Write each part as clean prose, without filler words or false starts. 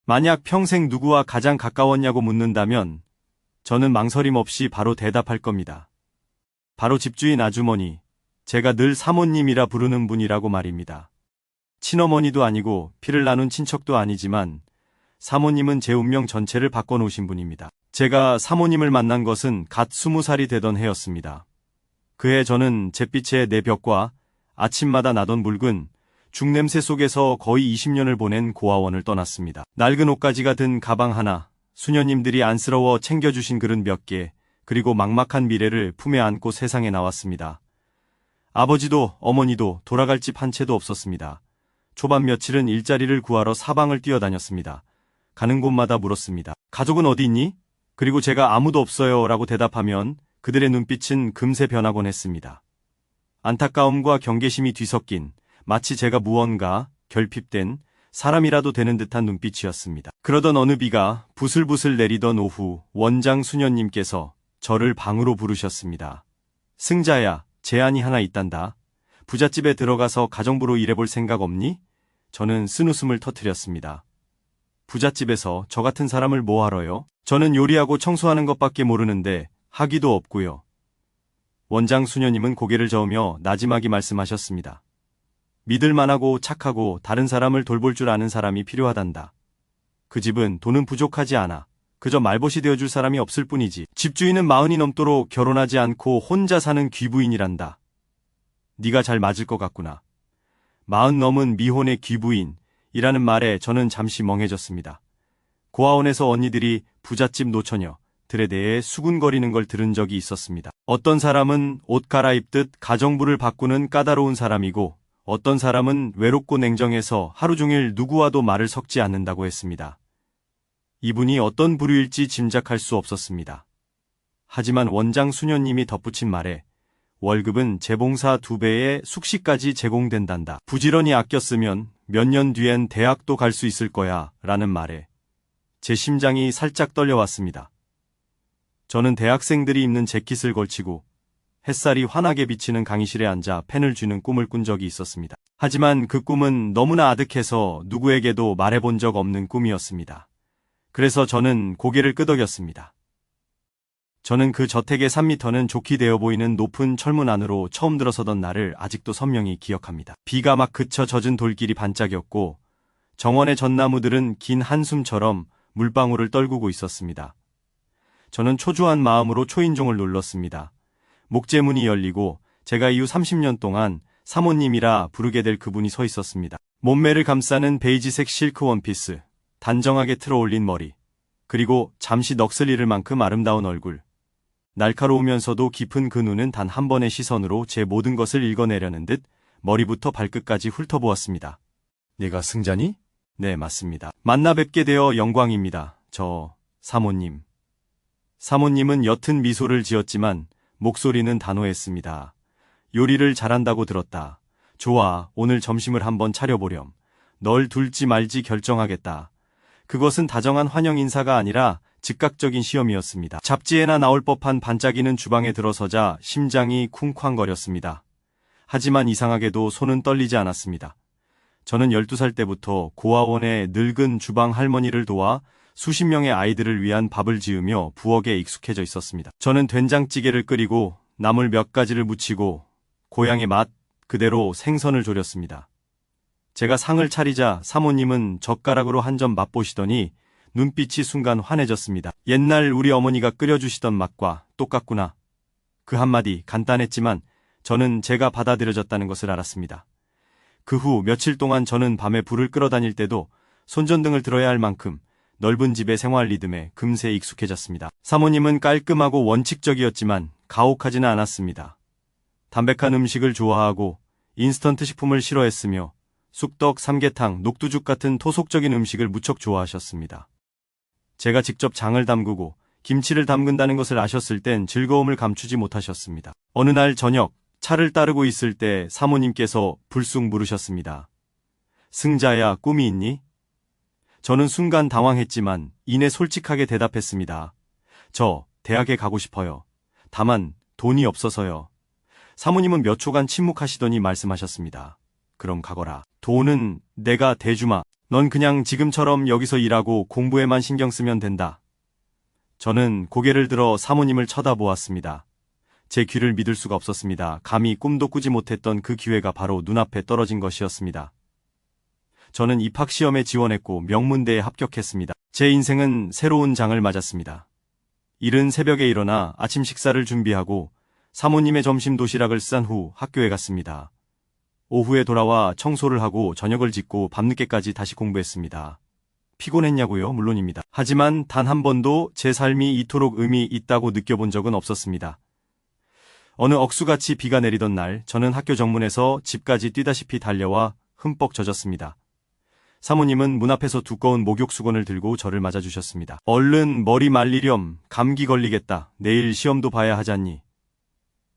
만약 평생 누구와 가장 가까웠냐고 묻는다면 저는 망설임 없이 바로 대답할 겁니다. 바로 집주인 아주머니, 제가 늘 사모님이라 부르는 분이라고 말입니다. 친어머니도 아니고 피를 나눈 친척도 아니지만 사모님은 제 운명 전체를 바꿔놓으신 분입니다. 제가 사모님을 만난 것은 갓 20살이 되던 해였습니다. 그해 저는 잿빛의 내 벽과 아침마다 나던 묽은 죽냄새 속에서 거의 20년을 보낸 고아원을 떠났습니다. 낡은 옷가지가 든 가방 하나, 수녀님들이 안쓰러워 챙겨주신 그릇 몇 개, 그리고 막막한 미래를 품에 안고 세상에 나왔습니다. 아버지도 어머니도 돌아갈 집 한 채도 없었습니다. 초반 며칠은 일자리를 구하러 사방을 뛰어다녔습니다. 가는 곳마다 물었습니다. 가족은 어디 있니? 그리고 제가 아무도 없어요 라고 대답하면 그들의 눈빛은 금세 변하곤 했습니다. 안타까움과 경계심이 뒤섞인 마치 제가 무언가 결핍된 사람이라도 되는 듯한 눈빛이었습니다. 그러던 어느 비가 부슬부슬 내리던 오후 원장 수녀님께서 저를 방으로 부르셨습니다. 승자야, 제안이 하나 있단다. 부잣집에 들어가서 가정부로 일해볼 생각 없니? 저는 쓴웃음을 터뜨렸습니다. 부잣집에서 저 같은 사람을 뭐 하러요? 저는 요리하고 청소하는 것밖에 모르는데 학위도 없고요. 원장 수녀님은 고개를 저으며 나지막이 말씀하셨습니다. 믿을만하고 착하고 다른 사람을 돌볼 줄 아는 사람이 필요하단다. 그 집은 돈은 부족하지 않아. 그저 말벗이 되어줄 사람이 없을 뿐이지. 집주인은 40이 넘도록 결혼하지 않고 혼자 사는 귀부인이란다. 네가 잘 맞을 것 같구나. 40 넘은 미혼의 귀부인이라는 말에 저는 잠시 멍해졌습니다. 고아원에서 언니들이 부잣집 노처녀들에 대해 수군거리는 걸 들은 적이 있었습니다. 어떤 사람은 옷 갈아입듯 가정부를 바꾸는 까다로운 사람이고 어떤 사람은 외롭고 냉정해서 하루 종일 누구와도 말을 섞지 않는다고 했습니다. 이분이 어떤 부류일지 짐작할 수 없었습니다. 하지만 원장 수녀님이 덧붙인 말에 월급은 재봉사 2배의 숙식까지 제공된단다. 부지런히 아껴 쓰면 몇 년 뒤엔 대학도 갈 수 있을 거야 라는 말에 제 심장이 살짝 떨려왔습니다. 저는 대학생들이 입는 재킷을 걸치고 햇살이 환하게 비치는 강의실에 앉아 펜을 쥐는 꿈을 꾼 적이 있었습니다. 하지만 그 꿈은 너무나 아득해서 누구에게도 말해본 적 없는 꿈이었습니다. 그래서 저는 고개를 끄덕였습니다. 저는 그 저택의 3미터는 좋게 되어 보이는 높은 철문 안으로 처음 들어서던 날을 아직도 선명히 기억합니다. 비가 막 그쳐 젖은 돌길이 반짝였고 정원의 전나무들은 긴 한숨처럼 물방울을 떨구고 있었습니다. 저는 초조한 마음으로 초인종을 눌렀습니다. 목재문이 열리고 제가 이후 30년 동안 사모님이라 부르게 될 그분이 서 있었습니다. 몸매를 감싸는 베이지색 실크 원피스, 단정하게 틀어올린 머리, 그리고 잠시 넋을 잃을 만큼 아름다운 얼굴. 날카로우면서도 깊은 그 눈은 단 한 번의 시선으로 제 모든 것을 읽어내려는 듯 머리부터 발끝까지 훑어보았습니다. 네가 승자니? 네, 맞습니다. 만나 뵙게 되어 영광입니다. 저 사모님. 사모님은 옅은 미소를 지었지만 목소리는 단호했습니다. 요리를 잘한다고 들었다. 좋아, 오늘 점심을 한번 차려보렴. 널 둘지 말지 결정하겠다. 그것은 다정한 환영 인사가 아니라 즉각적인 시험이었습니다. 잡지에나 나올 법한 반짝이는 주방에 들어서자 심장이 쿵쾅거렸습니다. 하지만 이상하게도 손은 떨리지 않았습니다. 저는 12살 때부터 고아원의 늙은 주방 할머니를 도와 수십 명의 아이들을 위한 밥을 지으며 부엌에 익숙해져 있었습니다. 저는 된장찌개를 끓이고 나물 몇 가지를 무치고 고향의 맛 그대로 생선을 졸였습니다. 제가 상을 차리자 사모님은 젓가락으로 한 점 맛보시더니 눈빛이 순간 환해졌습니다. 옛날 우리 어머니가 끓여주시던 맛과 똑같구나. 그 한마디 간단했지만 저는 제가 받아들여졌다는 것을 알았습니다. 그 후 며칠 동안 저는 밤에 불을 끌어다닐 때도 손전등을 들어야 할 만큼 넓은 집의 생활 리듬에 금세 익숙해졌습니다. 사모님은 깔끔하고 원칙적이었지만 가혹하지는 않았습니다. 담백한 음식을 좋아하고 인스턴트 식품을 싫어했으며 쑥떡, 삼계탕, 녹두죽 같은 토속적인 음식을 무척 좋아하셨습니다. 제가 직접 장을 담그고 김치를 담근다는 것을 아셨을 땐 즐거움을 감추지 못하셨습니다. 어느 날 저녁 차를 따르고 있을 때 사모님께서 불쑥 물으셨습니다. 승자야, 꿈이 있니? 저는 순간 당황했지만 이내 솔직하게 대답했습니다. 저 대학에 가고 싶어요. 다만 돈이 없어서요. 사모님은 몇 초간 침묵하시더니 말씀하셨습니다. 그럼 가거라. 돈은 내가 대주마. 넌 그냥 지금처럼 여기서 일하고 공부에만 신경 쓰면 된다. 저는 고개를 들어 사모님을 쳐다보았습니다. 제 귀를 믿을 수가 없었습니다. 감히 꿈도 꾸지 못했던 그 기회가 바로 눈앞에 떨어진 것이었습니다. 저는 입학시험에 지원했고 명문대에 합격했습니다. 제 인생은 새로운 장을 맞았습니다. 이른 새벽에 일어나 아침 식사를 준비하고 사모님의 점심 도시락을 싼 후 학교에 갔습니다. 오후에 돌아와 청소를 하고 저녁을 짓고 밤늦게까지 다시 공부했습니다. 피곤했냐고요? 물론입니다. 하지만 단 한 번도 제 삶이 이토록 의미 있다고 느껴본 적은 없었습니다. 어느 억수같이 비가 내리던 날, 저는 학교 정문에서 집까지 뛰다시피 달려와 흠뻑 젖었습니다. 사모님은 문 앞에서 두꺼운 목욕 수건을 들고 저를 맞아주셨습니다. 얼른 머리 말리렴. 감기 걸리겠다. 내일 시험도 봐야 하잖니.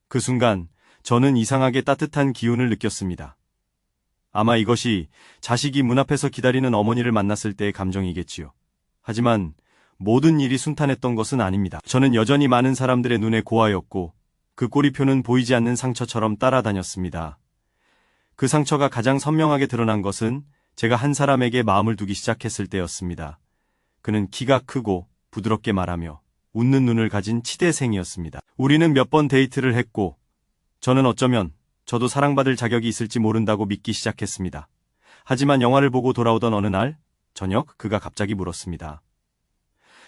그 순간 저는 이상하게 따뜻한 기운을 느꼈습니다. 아마 이것이 자식이 문 앞에서 기다리는 어머니를 만났을 때의 감정이겠지요. 하지만 모든 일이 순탄했던 것은 아닙니다. 저는 여전히 많은 사람들의 눈에 고아였고 그 꼬리표는 보이지 않는 상처처럼 따라다녔습니다. 그 상처가 가장 선명하게 드러난 것은 제가 한 사람에게 마음을 두기 시작했을 때였습니다. 그는 키가 크고 부드럽게 말하며 웃는 눈을 가진 치대생이었습니다. 우리는 몇 번 데이트를 했고 저는 어쩌면 저도 사랑받을 자격이 있을지 모른다고 믿기 시작했습니다. 하지만 영화를 보고 돌아오던 어느 날 저녁 그가 갑자기 물었습니다.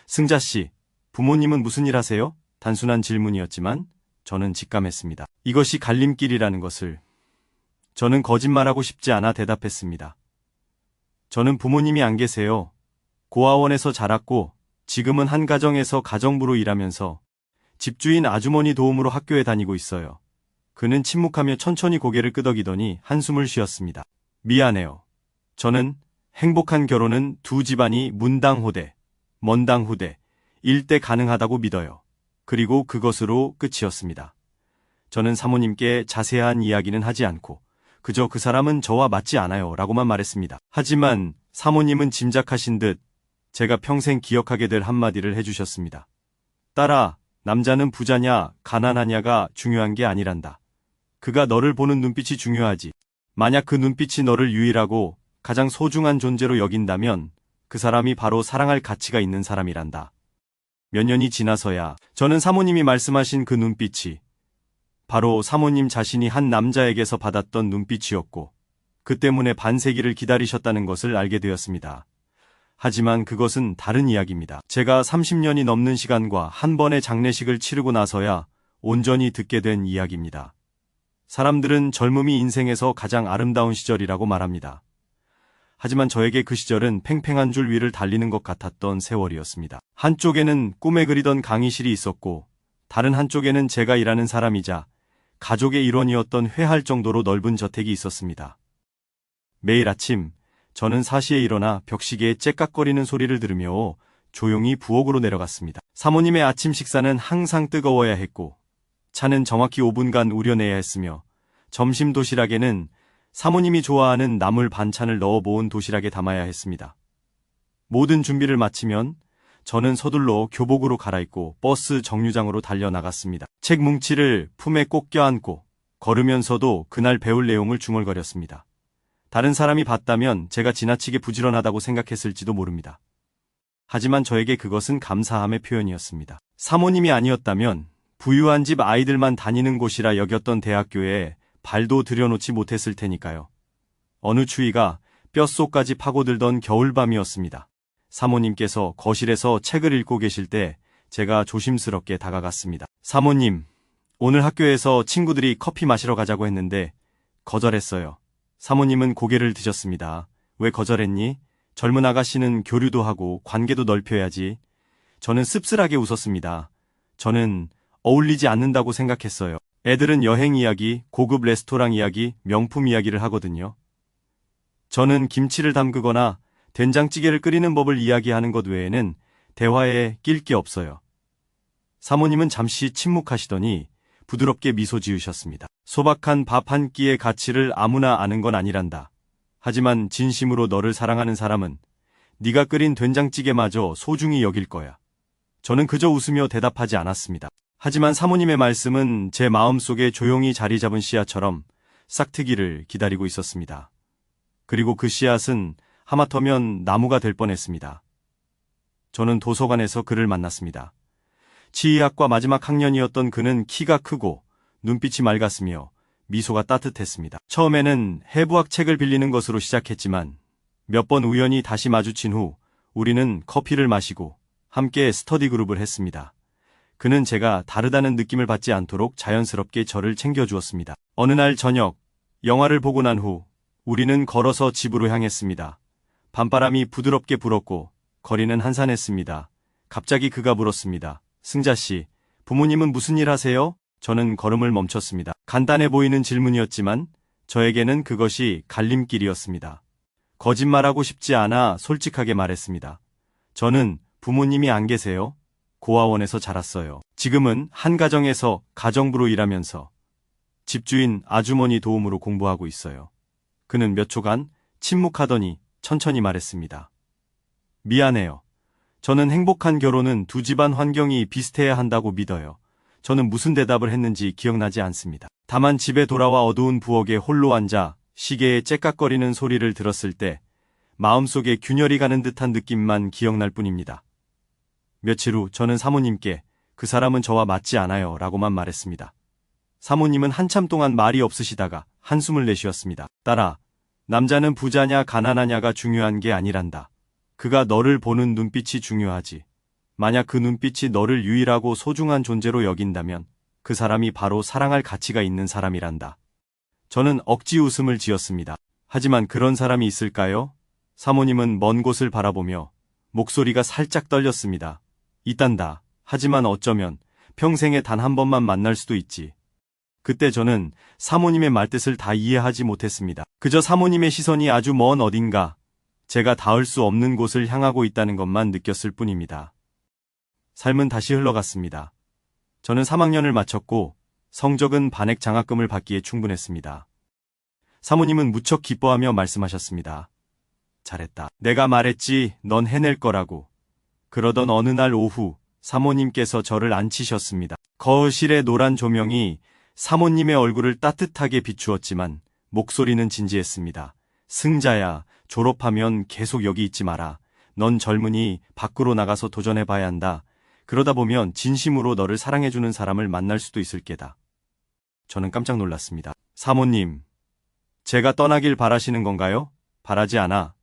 승자 씨, 부모님은 무슨 일 하세요? 단순한 질문이었지만 저는 직감했습니다. 이것이 갈림길이라는 것을. 저는 거짓말하고 싶지 않아 대답했습니다. 저는 부모님이 안 계세요. 고아원에서 자랐고 지금은 한 가정에서 가정부로 일하면서 집주인 아주머니 도움으로 학교에 다니고 있어요. 그는 침묵하며 천천히 고개를 끄덕이더니 한숨을 쉬었습니다. 미안해요. 저는 행복한 결혼은 두 집안이 문당호대, 먼당후대, 일대 가능하다고 믿어요. 그리고 그것으로 끝이었습니다. 저는 사모님께 자세한 이야기는 하지 않고 그저 그 사람은 저와 맞지 않아요 라고만 말했습니다. 하지만 사모님은 짐작하신 듯 제가 평생 기억하게 될 한마디를 해주셨습니다. 딸아, 남자는 부자냐 가난하냐가 중요한 게 아니란다. 그가 너를 보는 눈빛이 중요하지. 만약 그 눈빛이 너를 유일하고 가장 소중한 존재로 여긴다면 그 사람이 바로 사랑할 가치가 있는 사람이란다. 몇 년이 지나서야 저는 사모님이 말씀하신 그 눈빛이 바로 사모님 자신이 한 남자에게서 받았던 눈빛이었고 그 때문에 반세기를 기다리셨다는 것을 알게 되었습니다. 하지만 그것은 다른 이야기입니다. 제가 30년이 넘는 시간과 한 번의 장례식을 치르고 나서야 온전히 듣게 된 이야기입니다. 사람들은 젊음이 인생에서 가장 아름다운 시절이라고 말합니다. 하지만 저에게 그 시절은 팽팽한 줄 위를 달리는 것 같았던 세월이었습니다. 한쪽에는 꿈에 그리던 강의실이 있었고 다른 한쪽에는 제가 일하는 사람이자 가족의 일원이었던 회할 정도로 넓은 저택이 있었습니다. 매일 아침 저는 4시에 일어나 벽시계에 째깍거리는 소리를 들으며 조용히 부엌으로 내려갔습니다. 사모님의 아침 식사는 항상 뜨거워야 했고 차는 정확히 5분간 우려내야 했으며 점심 도시락에는 사모님이 좋아하는 나물 반찬을 넣어 모은 도시락에 담아야 했습니다. 모든 준비를 마치면 저는 서둘러 교복으로 갈아입고 버스 정류장으로 달려나갔습니다. 책 뭉치를 품에 꼭 껴안고 걸으면서도 그날 배울 내용을 중얼거렸습니다. 다른 사람이 봤다면 제가 지나치게 부지런하다고 생각했을지도 모릅니다. 하지만 저에게 그것은 감사함의 표현이었습니다. 사모님이 아니었다면 부유한 집 아이들만 다니는 곳이라 여겼던 대학교에 발도 들여놓지 못했을 테니까요. 어느 추위가 뼛속까지 파고들던 겨울밤이었습니다. 사모님께서 거실에서 책을 읽고 계실 때 제가 조심스럽게 다가갔습니다. 사모님, 오늘 학교에서 친구들이 커피 마시러 가자고 했는데 거절했어요. 사모님은 고개를 드셨습니다. 왜 거절했니? 젊은 아가씨는 교류도 하고 관계도 넓혀야지. 저는 씁쓸하게 웃었습니다. 저는 어울리지 않는다고 생각했어요. 애들은 여행 이야기, 고급 레스토랑 이야기, 명품 이야기를 하거든요. 저는 김치를 담그거나 된장찌개를 끓이는 법을 이야기하는 것 외에는 대화에 낄 게 없어요. 사모님은 잠시 침묵하시더니 부드럽게 미소 지으셨습니다. 소박한 밥 한 끼의 가치를 아무나 아는 건 아니란다. 하지만 진심으로 너를 사랑하는 사람은 네가 끓인 된장찌개마저 소중히 여길 거야. 저는 그저 웃으며 대답하지 않았습니다. 하지만 사모님의 말씀은 제 마음속에 조용히 자리 잡은 씨앗처럼 싹트기를 기다리고 있었습니다. 그리고 그 씨앗은 하마터면 나무가 될 뻔했습니다. 저는 도서관에서 그를 만났습니다. 치의학과 마지막 학년이었던 그는 키가 크고 눈빛이 맑았으며 미소가 따뜻했습니다. 처음에는 해부학 책을 빌리는 것으로 시작했지만 몇 번 우연히 다시 마주친 후 우리는 커피를 마시고 함께 스터디 그룹을 했습니다. 그는 제가 다르다는 느낌을 받지 않도록 자연스럽게 저를 챙겨주었습니다. 어느 날 저녁, 영화를 보고 난 후 우리는 걸어서 집으로 향했습니다. 밤바람이 부드럽게 불었고 거리는 한산했습니다. 갑자기 그가 물었습니다. 승자씨, 부모님은 무슨 일 하세요? 저는 걸음을 멈췄습니다. 간단해 보이는 질문이었지만 저에게는 그것이 갈림길이었습니다. 거짓말하고 싶지 않아 솔직하게 말했습니다. 저는 부모님이 안 계세요. 고아원에서 자랐어요. 지금은 한 가정에서 가정부로 일하면서 집주인 아주머니 도움으로 공부하고 있어요. 그는 몇 초간 침묵하더니 천천히 말했습니다. 미안해요. 저는 행복한 결혼은 두 집안 환경이 비슷해야 한다고 믿어요. 저는 무슨 대답을 했는지 기억나지 않습니다. 다만 집에 돌아와 어두운 부엌에 홀로 앉아 시계의 째깍거리는 소리를 들었을 때 마음속에 균열이 가는 듯한 느낌만 기억날 뿐입니다. 며칠 후 저는 사모님께 그 사람은 저와 맞지 않아요 라고만 말했습니다. 사모님은 한참 동안 말이 없으시다가 한숨을 내쉬었습니다. 딸아, 남자는 부자냐 가난하냐가 중요한 게 아니란다. 그가 너를 보는 눈빛이 중요하지. 만약 그 눈빛이 너를 유일하고 소중한 존재로 여긴다면 그 사람이 바로 사랑할 가치가 있는 사람이란다. 저는 억지 웃음을 지었습니다. 하지만 그런 사람이 있을까요? 사모님은 먼 곳을 바라보며 목소리가 살짝 떨렸습니다. 있단다. 하지만 어쩌면 평생에 단 한 번만 만날 수도 있지. 그때 저는 사모님의 말뜻을 다 이해하지 못했습니다. 그저 사모님의 시선이 아주 먼 어딘가 제가 닿을 수 없는 곳을 향하고 있다는 것만 느꼈을 뿐입니다. 삶은 다시 흘러갔습니다. 저는 3학년을 마쳤고 성적은 반액 장학금을 받기에 충분했습니다. 사모님은 무척 기뻐하며 말씀하셨습니다. 잘했다. 내가 말했지, 넌 해낼 거라고. 그러던 어느 날 오후 사모님께서 저를 앉히셨습니다. 거실의 노란 조명이 사모님의 얼굴을 따뜻하게 비추었지만 목소리는 진지했습니다. 승자야, 졸업하면 계속 여기 있지 마라. 넌 젊으니 밖으로 나가서 도전해봐야 한다. 그러다 보면 진심으로 너를 사랑해주는 사람을 만날 수도 있을 게다. 저는 깜짝 놀랐습니다. 사모님, 제가 떠나길 바라시는 건가요? 바라지 않아.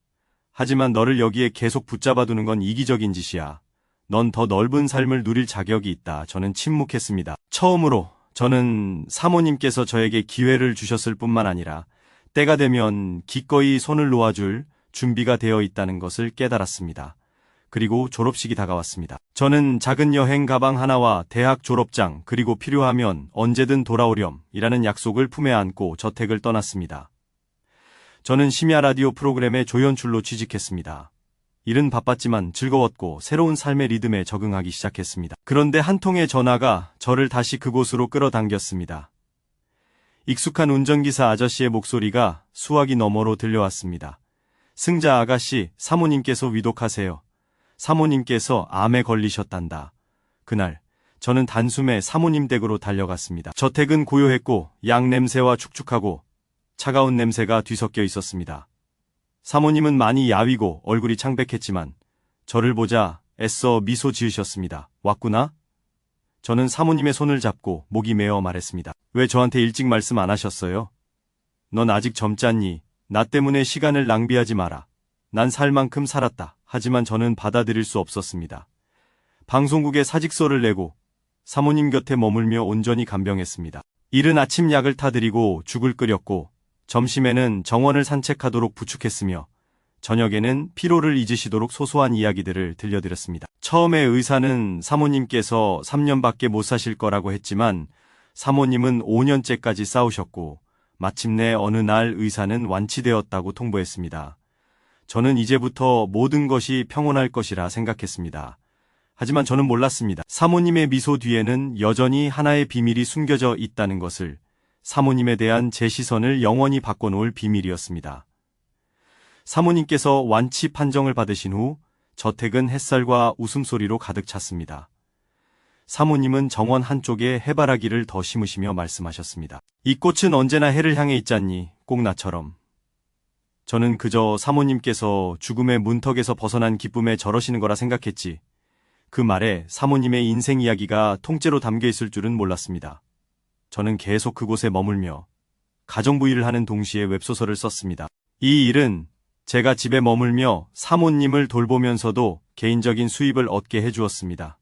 하지만 너를 여기에 계속 붙잡아두는 건 이기적인 짓이야. 넌 더 넓은 삶을 누릴 자격이 있다. 저는 침묵했습니다. 처음으로 저는 사모님께서 저에게 기회를 주셨을 뿐만 아니라 때가 되면 기꺼이 손을 놓아줄 준비가 되어 있다는 것을 깨달았습니다. 그리고 졸업식이 다가왔습니다. 저는 작은 여행 가방 하나와 대학 졸업장 그리고 필요하면 언제든 돌아오렴이라는 약속을 품에 안고 저택을 떠났습니다. 저는 심야 라디오 프로그램의 조연출로 취직했습니다. 일은 바빴지만 즐거웠고 새로운 삶의 리듬에 적응하기 시작했습니다. 그런데 한 통의 전화가 저를 다시 그곳으로 끌어당겼습니다. 익숙한 운전기사 아저씨의 목소리가 수화기 너머로 들려왔습니다. 승자 아가씨, 사모님께서 위독하세요. 사모님께서 암에 걸리셨단다. 그날 저는 단숨에 사모님 댁으로 달려갔습니다. 저택은 고요했고 양 냄새와 축축하고 차가운 냄새가 뒤섞여 있었습니다. 사모님은 많이 야위고 얼굴이 창백했지만 저를 보자 애써 미소 지으셨습니다. 왔구나? 저는 사모님의 손을 잡고 목이 메어 말했습니다. 왜 저한테 일찍 말씀 안 하셨어요? 넌 아직 젊잖니. 나 때문에 시간을 낭비하지 마라. 난 살 만큼 살았다. 하지만 저는 받아들일 수 없었습니다. 방송국에 사직서를 내고 사모님 곁에 머물며 온전히 간병했습니다. 이른 아침 약을 타드리고 죽을 끓였고 점심에는 정원을 산책하도록 부축했으며 저녁에는 피로를 잊으시도록 소소한 이야기들을 들려드렸습니다. 처음에 의사는 사모님께서 3년밖에 못 사실 거라고 했지만 사모님은 5년째까지 싸우셨고 마침내 어느 날 의사는 완치되었다고 통보했습니다. 저는 이제부터 모든 것이 평온할 것이라 생각했습니다. 하지만 저는 몰랐습니다. 사모님의 미소 뒤에는 여전히 하나의 비밀이 숨겨져 있다는 것을. 사모님에 대한 제 시선을 영원히 바꿔놓을 비밀이었습니다. 사모님께서 완치 판정을 받으신 후 저택은 햇살과 웃음소리로 가득 찼습니다. 사모님은 정원 한쪽에 해바라기를 더 심으시며 말씀하셨습니다. 이 꽃은 언제나 해를 향해 있잖니, 꼭 나처럼. 저는 그저 사모님께서 죽음의 문턱에서 벗어난 기쁨에 저러시는 거라 생각했지. 그 말에 사모님의 인생 이야기가 통째로 담겨 있을 줄은 몰랐습니다. 저는 계속 그곳에 머물며 가정부일을 하는 동시에 웹소설을 썼습니다. 이 일은 제가 집에 머물며 사모님을 돌보면서도 개인적인 수입을 얻게 해주었습니다.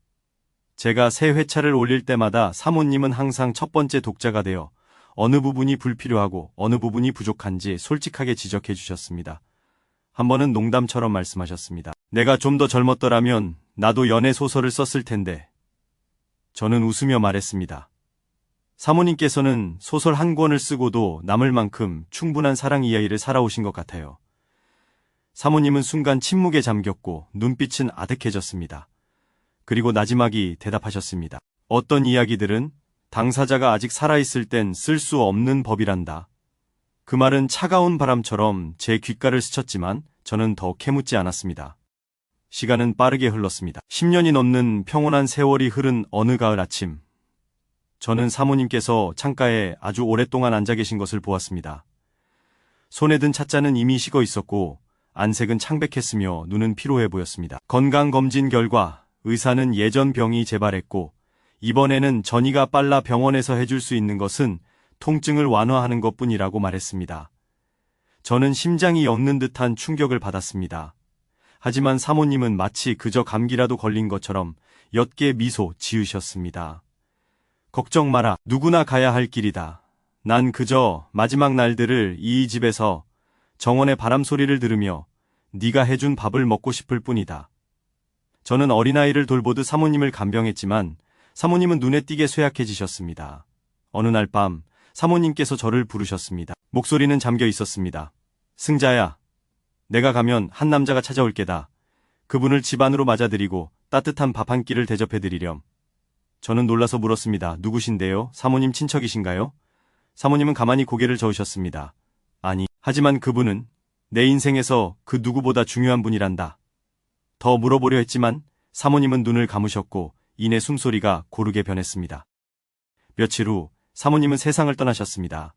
제가 새 회차를 올릴 때마다 사모님은 항상 첫 번째 독자가 되어 어느 부분이 불필요하고 어느 부분이 부족한지 솔직하게 지적해 주셨습니다. 한 번은 농담처럼 말씀하셨습니다. 내가 좀 더 젊었더라면 나도 연애 소설을 썼을 텐데. 저는 웃으며 말했습니다. 사모님께서는 소설 한 권을 쓰고도 남을 만큼 충분한 사랑 이야기를 살아오신 것 같아요. 사모님은 순간 침묵에 잠겼고 눈빛은 아득해졌습니다. 그리고 나지막이 대답하셨습니다. 어떤 이야기들은 당사자가 아직 살아있을 땐 쓸 수 없는 법이란다. 그 말은 차가운 바람처럼 제 귓가를 스쳤지만 저는 더 캐묻지 않았습니다. 시간은 빠르게 흘렀습니다. 10년이 넘는 평온한 세월이 흐른 어느 가을 아침. 저는 사모님께서 창가에 아주 오랫동안 앉아 계신 것을 보았습니다. 손에 든 찻잔은 이미 식어 있었고 안색은 창백했으며 눈은 피로해 보였습니다. 건강검진 결과 의사는 예전 병이 재발했고 이번에는 전이가 빨라 병원에서 해줄 수 있는 것은 통증을 완화하는 것뿐이라고 말했습니다. 저는 심장이 멎는 듯한 충격을 받았습니다. 하지만 사모님은 마치 그저 감기라도 걸린 것처럼 옅게 미소 지으셨습니다. 걱정 마라. 누구나 가야 할 길이다. 난 그저 마지막 날들을 이 집에서 정원의 바람 소리를 들으며 네가 해준 밥을 먹고 싶을 뿐이다. 저는 어린아이를 돌보듯 사모님을 간병했지만 사모님은 눈에 띄게 쇠약해지셨습니다. 어느 날 밤 사모님께서 저를 부르셨습니다. 목소리는 잠겨 있었습니다. 승자야, 내가 가면 한 남자가 찾아올 게다. 그분을 집 안으로 맞아들이고 따뜻한 밥 한 끼를 대접해드리렴. 저는 놀라서 물었습니다. 누구신데요? 사모님 친척이신가요? 사모님은 가만히 고개를 저으셨습니다. 아니, 하지만 그분은 내 인생에서 그 누구보다 중요한 분이란다. 더 물어보려 했지만 사모님은 눈을 감으셨고 이내 숨소리가 고르게 변했습니다. 며칠 후 사모님은 세상을 떠나셨습니다.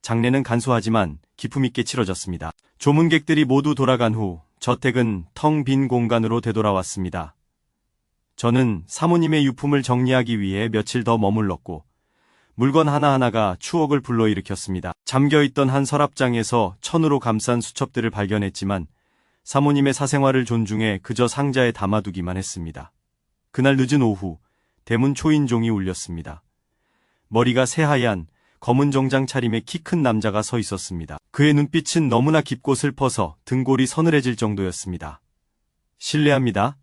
장례는 간소하지만 기품있게 치러졌습니다. 조문객들이 모두 돌아간 후 저택은 텅 빈 공간으로 되돌아왔습니다. 저는 사모님의 유품을 정리하기 위해 며칠 더 머물렀고 물건 하나하나가 추억을 불러일으켰습니다. 잠겨있던 한 서랍장에서 천으로 감싼 수첩들을 발견했지만 사모님의 사생활을 존중해 그저 상자에 담아두기만 했습니다. 그날 늦은 오후 대문 초인종이 울렸습니다. 머리가 새하얀 검은 정장 차림의 키 큰 남자가 서 있었습니다. 그의 눈빛은 너무나 깊고 슬퍼서 등골이 서늘해질 정도였습니다. 실례합니다.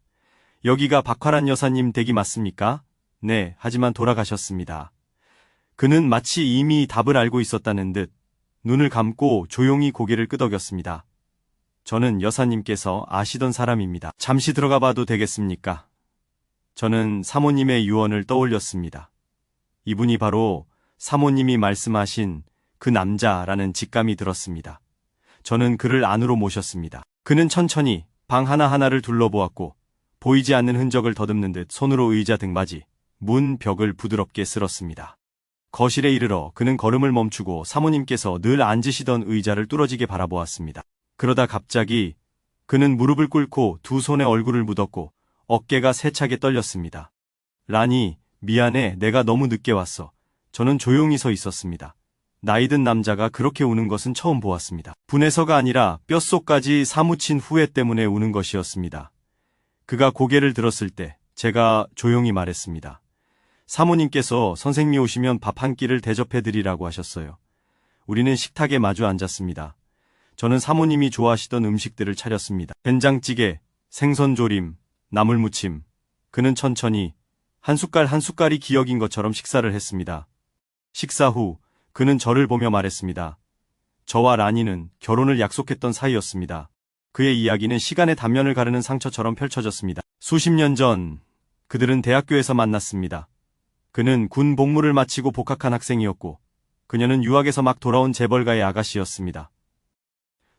여기가 박화란 여사님 댁이 맞습니까? 네, 하지만 돌아가셨습니다. 그는 마치 이미 답을 알고 있었다는 듯 눈을 감고 조용히 고개를 끄덕였습니다. 저는 여사님께서 아시던 사람입니다. 잠시 들어가 봐도 되겠습니까? 저는 사모님의 유언을 떠올렸습니다. 이분이 바로 사모님이 말씀하신 그 남자라는 직감이 들었습니다. 저는 그를 안으로 모셨습니다. 그는 천천히 방 하나하나를 둘러보았고 보이지 않는 흔적을 더듬는 듯 손으로 의자 등받이, 문, 벽을 부드럽게 쓸었습니다. 거실에 이르러 그는 걸음을 멈추고 사모님께서 늘 앉으시던 의자를 뚫어지게 바라보았습니다. 그러다 갑자기 그는 무릎을 꿇고 두 손에 얼굴을 묻었고 어깨가 세차게 떨렸습니다. 라니, 미안해. 내가 너무 늦게 왔어. 저는 조용히 서 있었습니다. 나이든 남자가 그렇게 우는 것은 처음 보았습니다. 분해서가 아니라 뼛속까지 사무친 후회 때문에 우는 것이었습니다. 그가 고개를 들었을 때 제가 조용히 말했습니다. 사모님께서 선생님이 오시면 밥 한 끼를 대접해드리라고 하셨어요. 우리는 식탁에 마주 앉았습니다. 저는 사모님이 좋아하시던 음식들을 차렸습니다. 된장찌개, 생선조림, 나물무침. 그는 천천히 한 숟갈 한 숟갈이 기억인 것처럼 식사를 했습니다. 식사 후 그는 저를 보며 말했습니다. 저와 라니는 결혼을 약속했던 사이였습니다. 그의 이야기는 시간의 단면을 가르는 상처처럼 펼쳐졌습니다. 수십 년 전 그들은 대학교에서 만났습니다. 그는 군 복무를 마치고 복학한 학생이었고 그녀는 유학에서 막 돌아온 재벌가의 아가씨였습니다.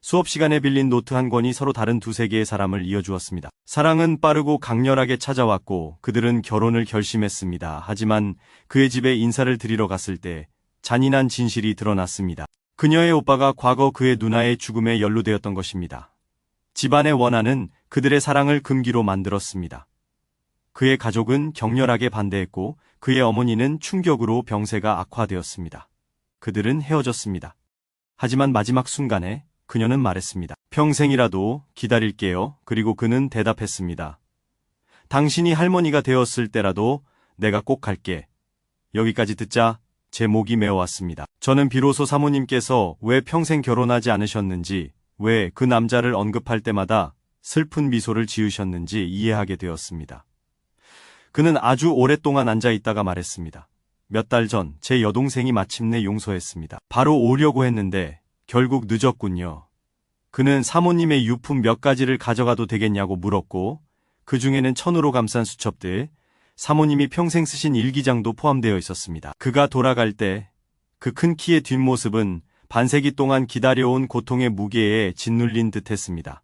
수업 시간에 빌린 노트 한 권이 서로 다른 두세 개의 사람을 이어주었습니다. 사랑은 빠르고 강렬하게 찾아왔고 그들은 결혼을 결심했습니다. 하지만 그의 집에 인사를 드리러 갔을 때 잔인한 진실이 드러났습니다. 그녀의 오빠가 과거 그의 누나의 죽음에 연루되었던 것입니다. 집안의 원한은 그들의 사랑을 금기로 만들었습니다. 그의 가족은 격렬하게 반대했고 그의 어머니는 충격으로 병세가 악화되었습니다. 그들은 헤어졌습니다. 하지만 마지막 순간에 그녀는 말했습니다. 평생이라도 기다릴게요. 그리고 그는 대답했습니다. 당신이 할머니가 되었을 때라도 내가 꼭 갈게. 여기까지 듣자 제 목이 메어왔습니다. 저는 비로소 사모님께서 왜 평생 결혼하지 않으셨는지, 왜 그 남자를 언급할 때마다 슬픈 미소를 지으셨는지 이해하게 되었습니다. 그는 아주 오랫동안 앉아 있다가 말했습니다. 몇 달 전 제 여동생이 마침내 용서했습니다. 바로 오려고 했는데 결국 늦었군요. 그는 사모님의 유품 몇 가지를 가져가도 되겠냐고 물었고 그 중에는 천으로 감싼 수첩들, 사모님이 평생 쓰신 일기장도 포함되어 있었습니다. 그가 돌아갈 때 그 큰 키의 뒷모습은 반세기 동안 기다려온 고통의 무게에 짓눌린 듯했습니다.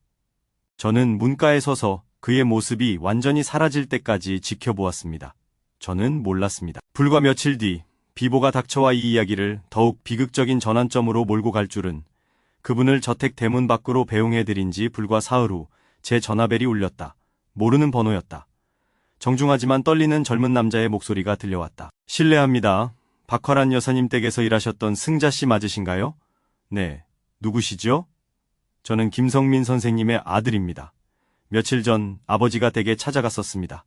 저는 문가에 서서 그의 모습이 완전히 사라질 때까지 지켜보았습니다. 저는 몰랐습니다. 불과 며칠 뒤 비보가 닥쳐와 이 이야기를 더욱 비극적인 전환점으로 몰고 갈 줄은, 그분을 저택 대문 밖으로 배웅해드린 지 불과 사흘 후 제 전화벨이 울렸다. 모르는 번호였다. 정중하지만 떨리는 젊은 남자의 목소리가 들려왔다. 실례합니다. 박화란 여사님 댁에서 일하셨던 승자씨 맞으신가요? 네. 누구시죠? 저는 김성민 선생님의 아들입니다. 며칠 전 아버지가 댁에 찾아갔었습니다.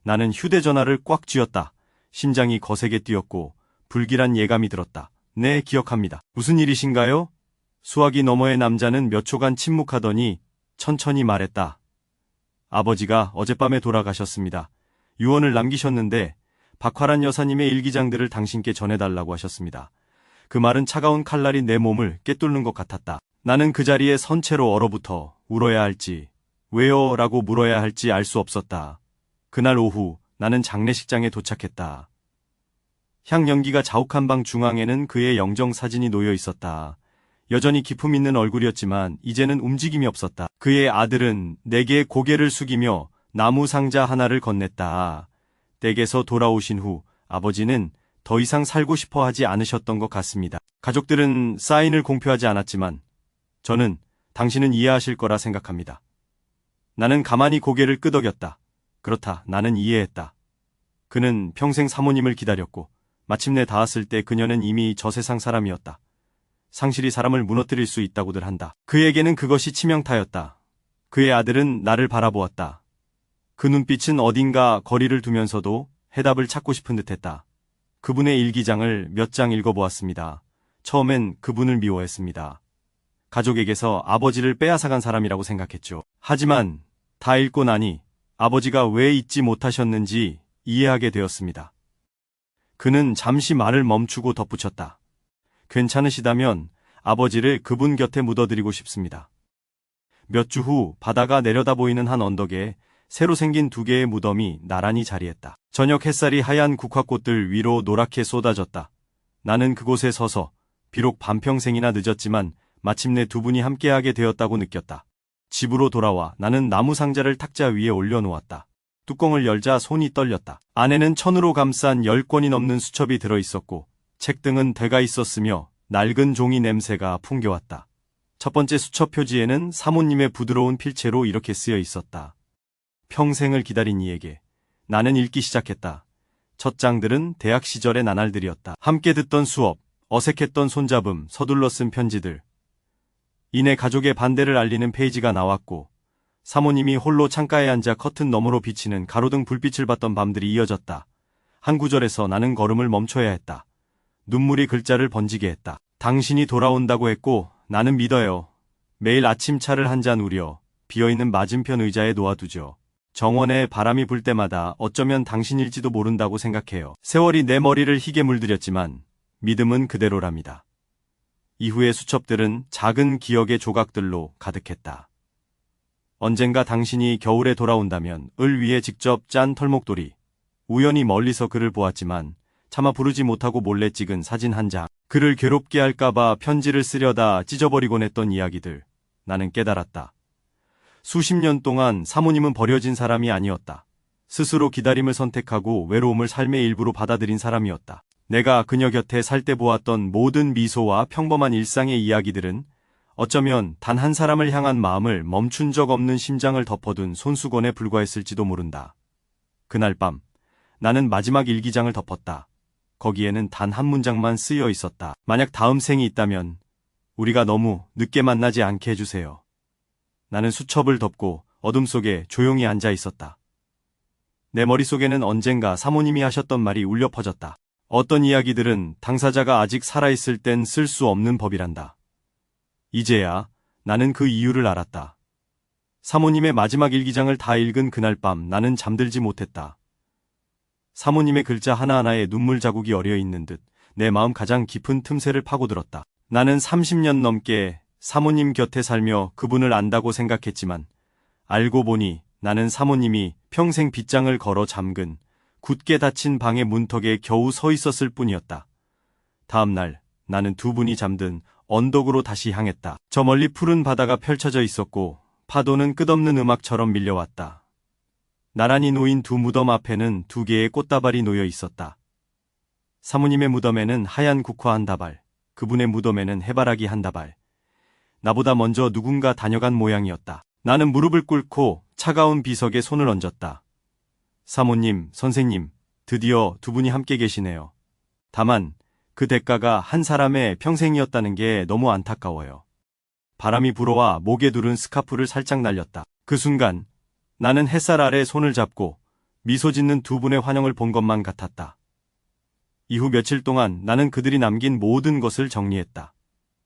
나는 휴대전화를 꽉 쥐었다. 심장이 거세게 뛰었고 불길한 예감이 들었다. 네, 기억합니다. 무슨 일이신가요? 수화기 너머의 남자는 몇 초간 침묵하더니 천천히 말했다. 아버지가 어젯밤에 돌아가셨습니다. 유언을 남기셨는데 박화란 여사님의 일기장들을 당신께 전해달라고 하셨습니다. 그 말은 차가운 칼날이 내 몸을 꿰뚫는 것 같았다. 나는 그 자리에 선 채로 얼어붙어 울어야 할지, 왜요? 라고 물어야 할지 알 수 없었다. 그날 오후 나는 장례식장에 도착했다. 향 연기가 자욱한 방 중앙에는 그의 영정사진이 놓여 있었다. 여전히 기품 있는 얼굴이었지만 이제는 움직임이 없었다. 그의 아들은 내게 고개를 숙이며 나무 상자 하나를 건넸다. 댁에서 돌아오신 후 아버지는 더 이상 살고 싶어 하지 않으셨던 것 같습니다. 가족들은 사인을 공표하지 않았지만 저는 당신은 이해하실 거라 생각합니다. 나는 가만히 고개를 끄덕였다. 그렇다, 나는 이해했다. 그는 평생 사모님을 기다렸고 마침내 닿았을 때 그녀는 이미 저 세상 사람이었다. 상실이 사람을 무너뜨릴 수 있다고들 한다. 그에게는 그것이 치명타였다. 그의 아들은 나를 바라보았다. 그 눈빛은 어딘가 거리를 두면서도 해답을 찾고 싶은 듯했다. 그분의 일기장을 몇 장 읽어보았습니다. 처음엔 그분을 미워했습니다. 가족에게서 아버지를 빼앗아간 사람이라고 생각했죠. 하지만 다 읽고 나니 아버지가 왜 잊지 못하셨는지 이해하게 되었습니다. 그는 잠시 말을 멈추고 덧붙였다. 괜찮으시다면 아버지를 그분 곁에 묻어드리고 싶습니다. 몇 주 후 바다가 내려다 보이는 한 언덕에 새로 생긴 두 개의 무덤이 나란히 자리했다. 저녁 햇살이 하얀 국화꽃들 위로 노랗게 쏟아졌다. 나는 그곳에 서서 비록 반평생이나 늦었지만 마침내 두 분이 함께하게 되었다고 느꼈다. 집으로 돌아와 나는 나무 상자를 탁자 위에 올려놓았다. 뚜껑을 열자 손이 떨렸다. 안에는 천으로 감싼 10권이 넘는 수첩이 들어있었고 책등은 대가 있었으며 낡은 종이 냄새가 풍겨왔다. 첫 번째 수첩 표지에는 사모님의 부드러운 필체로 이렇게 쓰여 있었다. 평생을 기다린 이에게. 나는 읽기 시작했다. 첫 장들은 대학 시절의 나날들이었다. 함께 듣던 수업, 어색했던 손잡음, 서둘러 쓴 편지들. 이내 가족의 반대를 알리는 페이지가 나왔고 사모님이 홀로 창가에 앉아 커튼 너머로 비치는 가로등 불빛을 봤던 밤들이 이어졌다. 한 구절에서 나는 걸음을 멈춰야 했다. 눈물이 글자를 번지게 했다. 당신이 돌아온다고 했고 나는 믿어요. 매일 아침 차를 한 잔 우려 비어있는 맞은편 의자에 놓아두죠. 정원에 바람이 불 때마다 어쩌면 당신일지도 모른다고 생각해요. 세월이 내 머리를 희게 물들였지만 믿음은 그대로랍니다. 이후의 수첩들은 작은 기억의 조각들로 가득했다. 언젠가 당신이 겨울에 돌아온다면 을 위에 직접 짠 털목도리. 우연히 멀리서 그를 보았지만 차마 부르지 못하고 몰래 찍은 사진 한 장. 그를 괴롭게 할까봐 편지를 쓰려다 찢어버리곤 했던 이야기들. 나는 깨달았다. 수십 년 동안 사모님은 버려진 사람이 아니었다. 스스로 기다림을 선택하고 외로움을 삶의 일부로 받아들인 사람이었다. 내가 그녀 곁에 살 때 보았던 모든 미소와 평범한 일상의 이야기들은 어쩌면 단 한 사람을 향한 마음을 멈춘 적 없는 심장을 덮어둔 손수건에 불과했을지도 모른다. 그날 밤 나는 마지막 일기장을 덮었다. 거기에는 단 한 문장만 쓰여 있었다. 만약 다음 생이 있다면 우리가 너무 늦게 만나지 않게 해주세요. 나는 수첩을 덮고 어둠 속에 조용히 앉아 있었다. 내 머릿속에는 언젠가 사모님이 하셨던 말이 울려 퍼졌다. 어떤 이야기들은 당사자가 아직 살아있을 땐 쓸 수 없는 법이란다. 이제야 나는 그 이유를 알았다. 사모님의 마지막 일기장을 다 읽은 그날 밤 나는 잠들지 못했다. 사모님의 글자 하나하나에 눈물 자국이 어려 있는 듯 내 마음 가장 깊은 틈새를 파고들었다. 나는 30년 넘게 사모님 곁에 살며 그분을 안다고 생각했지만 알고 보니 나는 사모님이 평생 빗장을 걸어 잠근 굳게 닫힌 방의 문턱에 겨우 서 있었을 뿐이었다. 다음 날 나는 두 분이 잠든 언덕으로 다시 향했다. 저 멀리 푸른 바다가 펼쳐져 있었고 파도는 끝없는 음악처럼 밀려왔다. 나란히 놓인 두 무덤 앞에는 두 개의 꽃다발이 놓여 있었다. 사모님의 무덤에는 하얀 국화 한 다발, 그분의 무덤에는 해바라기 한 다발. 나보다 먼저 누군가 다녀간 모양이었다. 나는 무릎을 꿇고 차가운 비석에 손을 얹었다. 사모님, 선생님, 드디어 두 분이 함께 계시네요. 다만 그 대가가 한 사람의 평생이었다는 게 너무 안타까워요. 바람이 불어와 목에 두른 스카프를 살짝 날렸다. 그 순간 나는 햇살 아래 손을 잡고 미소 짓는 두 분의 환영을 본 것만 같았다. 이후 며칠 동안 나는 그들이 남긴 모든 것을 정리했다.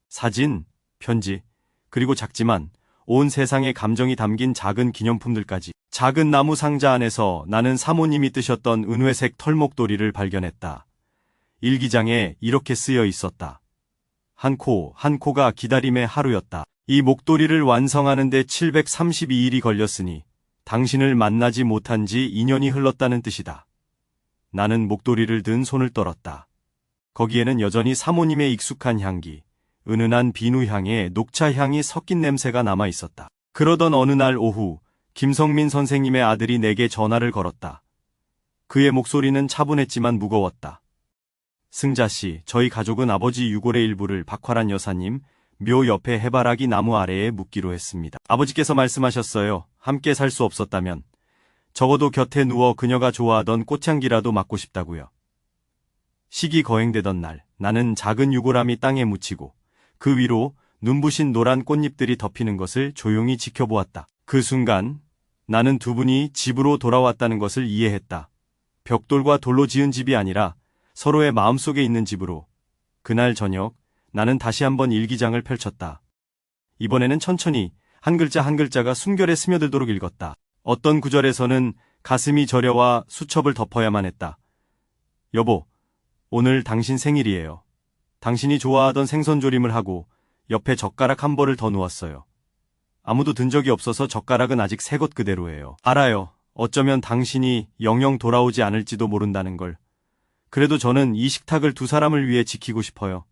사진, 편지, 그리고 작지만 온 세상의 감정이 담긴 작은 기념품들까지. 작은 나무 상자 안에서 나는 사모님이 뜨셨던 은회색 털목도리를 발견했다. 일기장에 이렇게 쓰여 있었다. 한 코, 한 코가 기다림의 하루였다. 이 목도리를 완성하는 데 732일이 걸렸으니 당신을 만나지 못한 지 2년이 흘렀다는 뜻이다. 나는 목도리를 든 손을 떨었다. 거기에는 여전히 사모님의 익숙한 향기, 은은한 비누향에 녹차향이 섞인 냄새가 남아 있었다. 그러던 어느 날 오후, 김성민 선생님의 아들이 내게 전화를 걸었다. 그의 목소리는 차분했지만 무거웠다. 승자씨, 저희 가족은 아버지 유골의 일부를 박화란 여사님 묘 옆에 해바라기 나무 아래에 묻기로 했습니다. 아버지께서 말씀하셨어요. 함께 살 수 없었다면 적어도 곁에 누워 그녀가 좋아하던 꽃향기라도 맡고 싶다고요. 식이 거행되던 날, 나는 작은 유골함이 땅에 묻히고 그 위로 눈부신 노란 꽃잎들이 덮이는 것을 조용히 지켜보았다. 그 순간 나는 두 분이 집으로 돌아왔다는 것을 이해했다. 벽돌과 돌로 지은 집이 아니라 서로의 마음속에 있는 집으로. 그날 저녁 나는 다시 한번 일기장을 펼쳤다. 이번에는 천천히 한 글자 한 글자가 숨결에 스며들도록 읽었다. 어떤 구절에서는 가슴이 저려와 수첩을 덮어야만 했다. 여보, 오늘 당신 생일이에요. 당신이 좋아하던 생선조림을 하고 옆에 젓가락 한 벌을 더 놓았어요. 아무도 든 적이 없어서 젓가락은 아직 새 것 그대로예요. 알아요. 어쩌면 당신이 영영 돌아오지 않을지도 모른다는 걸. 그래도 저는 이 식탁을 두 사람을 위해 지키고 싶어요.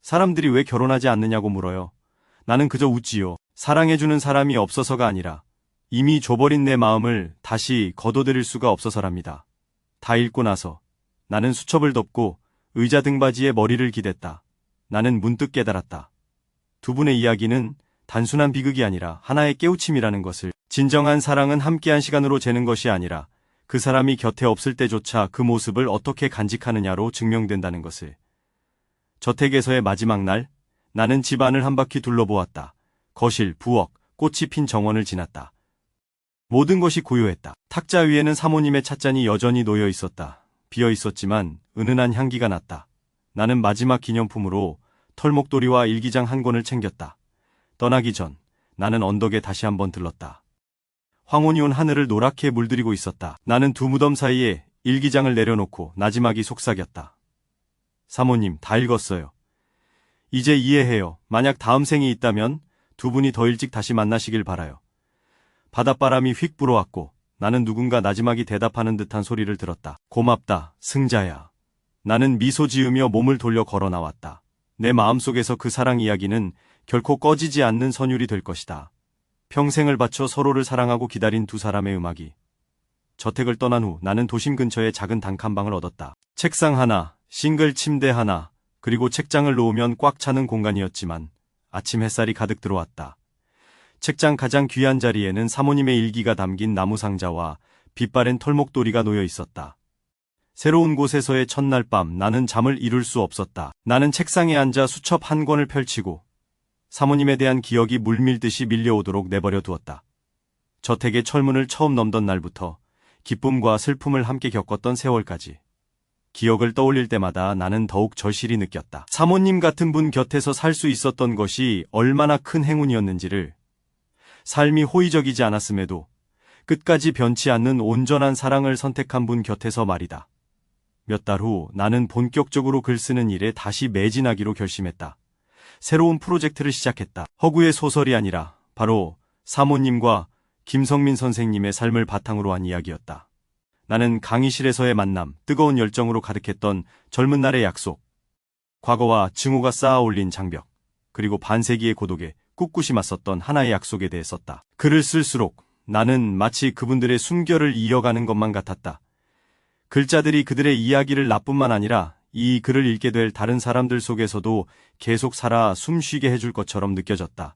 사람들이 왜 결혼하지 않느냐고 물어요. 나는 그저 웃지요. 사랑해주는 사람이 없어서가 아니라 이미 줘버린 내 마음을 다시 거둬들일 수가 없어서랍니다. 다 읽고 나서 나는 수첩을 덮고 의자 등받이에 머리를 기댔다. 나는 문득 깨달았다. 두 분의 이야기는 단순한 비극이 아니라 하나의 깨우침이라는 것을. 진정한 사랑은 함께한 시간으로 재는 것이 아니라 그 사람이 곁에 없을 때조차 그 모습을 어떻게 간직하느냐로 증명된다는 것을. 저택에서의 마지막 날, 나는 집안을 한 바퀴 둘러보았다. 거실, 부엌, 꽃이 핀 정원을 지났다. 모든 것이 고요했다. 탁자 위에는 사모님의 찻잔이 여전히 놓여 있었다. 비어 있었지만 은은한 향기가 났다. 나는 마지막 기념품으로 털목도리와 일기장 한 권을 챙겼다. 떠나기 전 나는 언덕에 다시 한번 들렀다. 황혼이 온 하늘을 노랗게 물들이고 있었다. 나는 두 무덤 사이에 일기장을 내려놓고 나지막이 속삭였다. 사모님, 다 읽었어요. 이제 이해해요. 만약 다음 생이 있다면 두 분이 더 일찍 다시 만나시길 바라요. 바닷바람이 휙 불어왔고 나는 누군가 나지막이 대답하는 듯한 소리를 들었다. 고맙다, 승자야. 나는 미소 지으며 몸을 돌려 걸어 나왔다. 내 마음속에서 그 사랑 이야기는 결코 꺼지지 않는 선율이 될 것이다. 평생을 바쳐 서로를 사랑하고 기다린 두 사람의 음악이. 저택을 떠난 후 나는 도심 근처에 작은 단칸방을 얻었다. 책상 하나, 싱글 침대 하나, 그리고 책장을 놓으면 꽉 차는 공간이었지만 아침 햇살이 가득 들어왔다. 책장 가장 귀한 자리에는 사모님의 일기가 담긴 나무 상자와 빛바랜 털목도리가 놓여 있었다. 새로운 곳에서의 첫날 밤 나는 잠을 이룰 수 없었다. 나는 책상에 앉아 수첩 한 권을 펼치고 사모님에 대한 기억이 물밀듯이 밀려오도록 내버려 두었다. 저택의 철문을 처음 넘던 날부터 기쁨과 슬픔을 함께 겪었던 세월까지. 기억을 떠올릴 때마다 나는 더욱 절실히 느꼈다. 사모님 같은 분 곁에서 살 수 있었던 것이 얼마나 큰 행운이었는지를. 삶이 호의적이지 않았음에도 끝까지 변치 않는 온전한 사랑을 선택한 분 곁에서 말이다. 몇 달 후 나는 본격적으로 글 쓰는 일에 다시 매진하기로 결심했다. 새로운 프로젝트를 시작했다. 허구의 소설이 아니라 바로 사모님과 김성민 선생님의 삶을 바탕으로 한 이야기였다. 나는 강의실에서의 만남, 뜨거운 열정으로 가득했던 젊은 날의 약속, 과거와 증오가 쌓아 올린 장벽, 그리고 반세기의 고독에 꿋꿋이 맞섰던 하나의 약속에 대해 썼다. 글을 쓸수록 나는 마치 그분들의 숨결을 이어가는 것만 같았다. 글자들이 그들의 이야기를 나뿐만 아니라 이 글을 읽게 될 다른 사람들 속에서도 계속 살아 숨쉬게 해줄 것처럼 느껴졌다.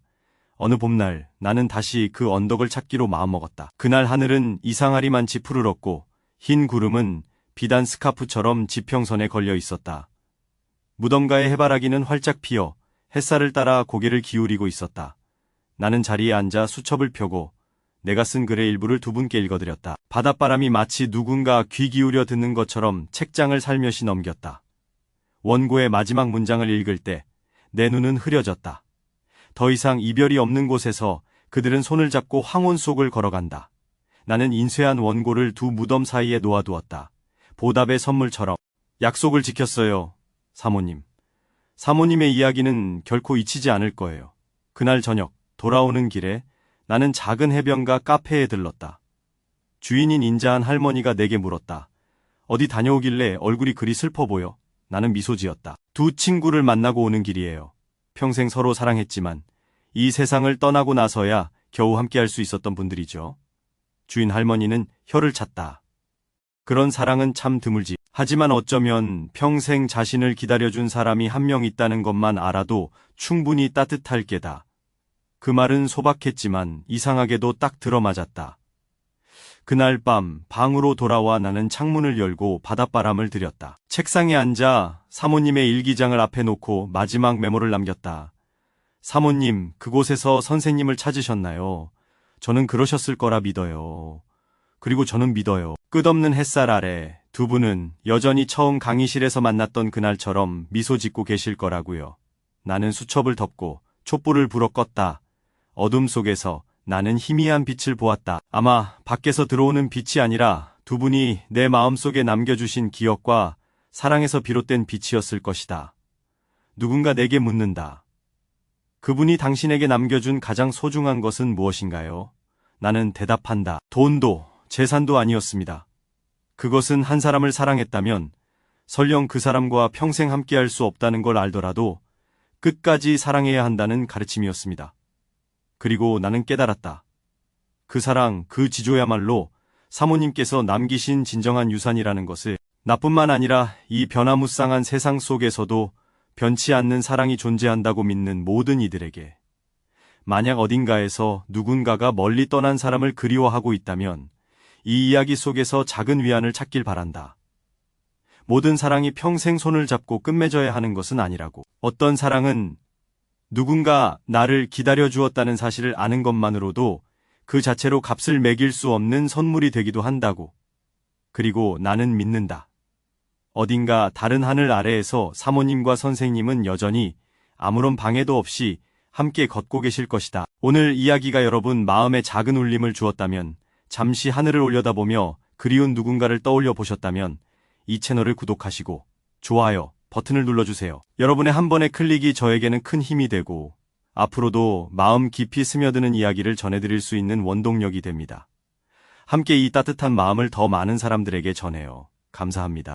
어느 봄날 나는 다시 그 언덕을 찾기로 마음먹었다. 그날 하늘은 이상하리만치 푸르렀고 흰 구름은 비단 스카프처럼 지평선에 걸려 있었다. 무덤가의 해바라기는 활짝 피어 햇살을 따라 고개를 기울이고 있었다. 나는 자리에 앉아 수첩을 펴고 내가 쓴 글의 일부를 두 분께 읽어드렸다. 바닷바람이 마치 누군가 귀 기울여 듣는 것처럼 책장을 살며시 넘겼다. 원고의 마지막 문장을 읽을 때 내 눈은 흐려졌다. 더 이상 이별이 없는 곳에서 그들은 손을 잡고 황혼 속을 걸어간다. 나는 인쇄한 원고를 두 무덤 사이에 놓아두었다. 보답의 선물처럼. 약속을 지켰어요, 사모님. 사모님의 이야기는 결코 잊히지 않을 거예요. 그날 저녁 돌아오는 길에 나는 작은 해변가 카페에 들렀다. 주인인 인자한 할머니가 내게 물었다. 어디 다녀오길래 얼굴이 그리 슬퍼 보여? 나는 미소 지었다. 두 친구를 만나고 오는 길이에요. 평생 서로 사랑했지만 이 세상을 떠나고 나서야 겨우 함께할 수 있었던 분들이죠. 주인 할머니는 혀를 찼다. 그런 사랑은 참 드물지. 하지만 어쩌면 평생 자신을 기다려준 사람이 한 명 있다는 것만 알아도 충분히 따뜻할 게다. 그 말은 소박했지만 이상하게도 딱 들어맞았다. 그날 밤 방으로 돌아와 나는 창문을 열고 바닷바람을 들였다. 책상에 앉아 사모님의 일기장을 앞에 놓고 마지막 메모를 남겼다. 사모님, 그곳에서 선생님을 찾으셨나요? 저는 그러셨을 거라 믿어요. 그리고 저는 믿어요. 끝없는 햇살 아래 두 분은 여전히 처음 강의실에서 만났던 그날처럼 미소 짓고 계실 거라고요. 나는 수첩을 덮고 촛불을 불어 껐다. 어둠 속에서 나는 희미한 빛을 보았다. 아마 밖에서 들어오는 빛이 아니라 두 분이 내 마음속에 남겨주신 기억과 사랑에서 비롯된 빛이었을 것이다. 누군가 내게 묻는다. 그분이 당신에게 남겨준 가장 소중한 것은 무엇인가요? 나는 대답한다. 돈도 재산도 아니었습니다. 그것은 한 사람을 사랑했다면 설령 그 사람과 평생 함께할 수 없다는 걸 알더라도 끝까지 사랑해야 한다는 가르침이었습니다. 그리고 나는 깨달았다. 그 사랑, 그 지조야말로 사모님께서 남기신 진정한 유산이라는 것을. 나뿐만 아니라 이 변화무쌍한 세상 속에서도 변치 않는 사랑이 존재한다고 믿는 모든 이들에게. 만약 어딘가에서 누군가가 멀리 떠난 사람을 그리워하고 있다면 이 이야기 속에서 작은 위안을 찾길 바란다. 모든 사랑이 평생 손을 잡고 끝맺어야 하는 것은 아니라고. 어떤 사랑은 누군가 나를 기다려주었다는 사실을 아는 것만으로도 그 자체로 값을 매길 수 없는 선물이 되기도 한다고. 그리고 나는 믿는다. 어딘가 다른 하늘 아래에서 사모님과 선생님은 여전히 아무런 방해도 없이 함께 걷고 계실 것이다. 오늘 이야기가 여러분 마음에 작은 울림을 주었다면, 잠시 하늘을 올려다보며 그리운 누군가를 떠올려 보셨다면 이 채널을 구독하시고 좋아요 버튼을 눌러주세요. 여러분의 한 번의 클릭이 저에게는 큰 힘이 되고 앞으로도 마음 깊이 스며드는 이야기를 전해드릴 수 있는 원동력이 됩니다. 함께 이 따뜻한 마음을 더 많은 사람들에게 전해요. 감사합니다.